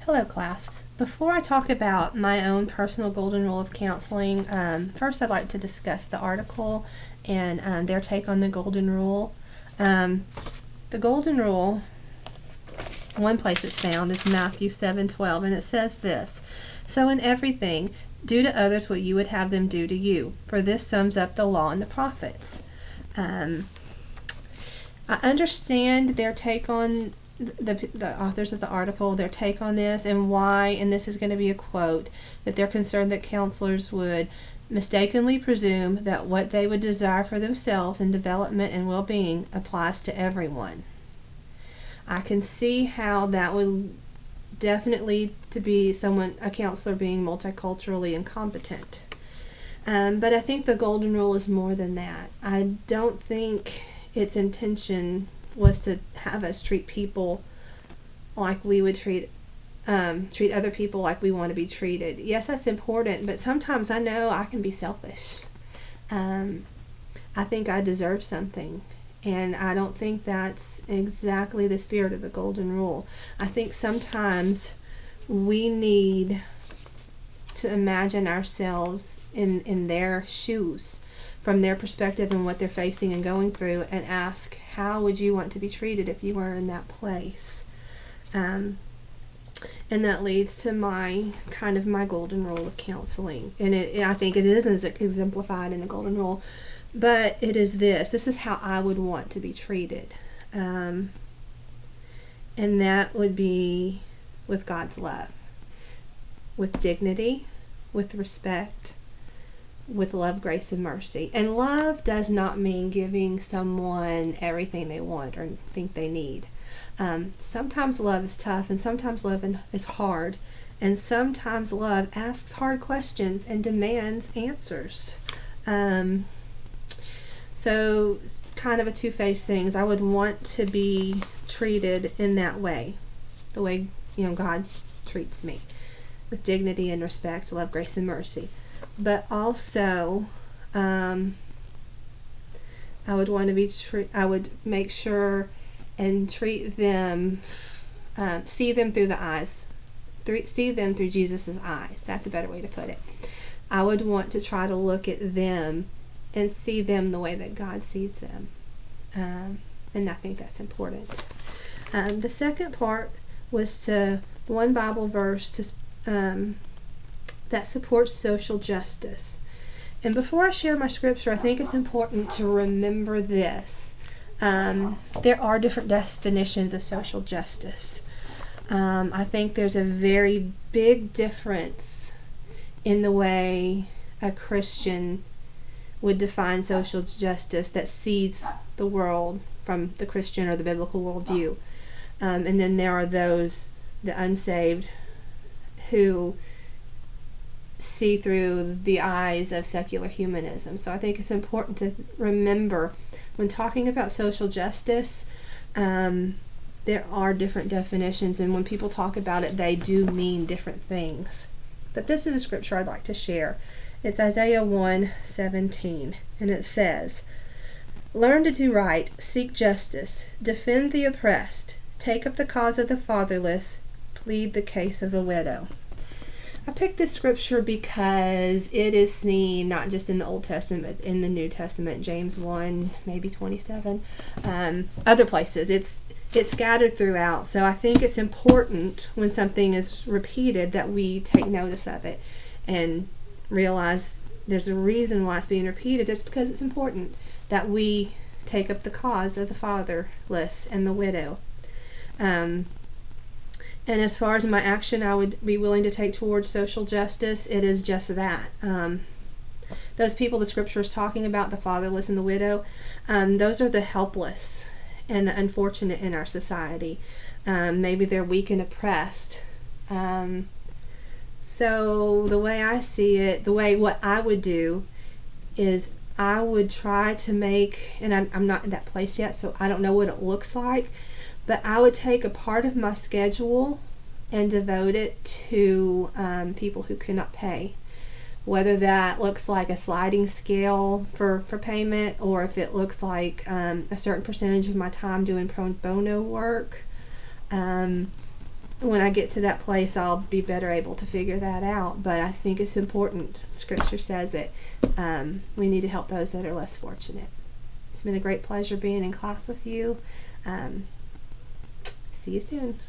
Hello, class. Before I talk about my own personal golden rule of counseling, first I'd like to discuss the article and their take on the golden rule. The golden rule, one place it's found is Matthew 7:12, and it says this: "So in everything, do to others what you would have them do to you, for this sums up the law and the prophets." I understand their take on the authors of the article, their take on this, and why, and this is going to be a quote, that they're concerned that counselors would mistakenly presume that what they would desire for themselves in development and well-being applies to everyone. I can see how that would definitely to be a counselor being multiculturally incompetent. But I think the golden rule is more than that. I don't think its intention was to have us treat people like we would treat other people like we want to be treated. Yes, that's important, but sometimes I know I can be selfish. I think I deserve something, and I don't think that's exactly the spirit of the golden rule. I think sometimes we need to imagine ourselves in their shoes, from their perspective and what they're facing and going through, and ask, how would you want to be treated if you were in that place? And that leads to my golden rule of counseling. And I think it isn't exemplified in the golden rule, but it is this is how I would want to be treated. And that would be with God's love, with dignity, with respect, with love, grace, and mercy. And love does not mean giving someone everything they want or think they need. Sometimes love is tough, and sometimes love is hard, and sometimes love asks hard questions and demands answers. So kind of a two-faced thing. I would want to be treated in that way, the way God treats me, with dignity and respect, love, grace, and mercy. But also, I would want to be. I would make sure and treat them, see them through the eyes, see them through Jesus's eyes. That's a better way to put it. I would want to try to look at them and see them the way that God sees them, and I think that's important. The second part was one Bible verse that supports social justice. And before I share my scripture, I think it's important to remember this. There are different definitions of social justice. I think there's a very big difference in the way a Christian would define social justice that sees the world from the Christian or the biblical worldview. And then there are those, the unsaved, who see through the eyes of secular humanism. So I think it's important to remember when talking about social justice, there are different definitions, and when people talk about it, they do mean different things. But this is a scripture I'd like to share. It's Isaiah 1:17, and it says, "Learn to do right, seek justice, defend the oppressed, take up the cause of the fatherless, plead the case of the widow." I picked this scripture because it is seen not just in the Old Testament, but in the New Testament, James 1, maybe 27, other places. It's scattered throughout, so I think it's important when something is repeated that we take notice of it and realize there's a reason why it's being repeated. It's because it's important that we take up the cause of the fatherless and the widow. And as far as my action I would be willing to take towards social justice, it is just that. Those people the scripture is talking about, the fatherless and the widow, those are the helpless and the unfortunate in our society. Maybe they're weak and oppressed. So the way I see it, what I would do is I would try to make, and I'm not in that place yet, so I don't know what it looks like, but I would take a part of my schedule and devote it to people who cannot pay. Whether that looks like a sliding scale for payment, or if it looks like a certain percentage of my time doing pro bono work. when I get to that place, I'll be better able to figure that out. But I think it's important. Scripture says it. We need to help those that are less fortunate. It's been a great pleasure being in class with you. See you soon.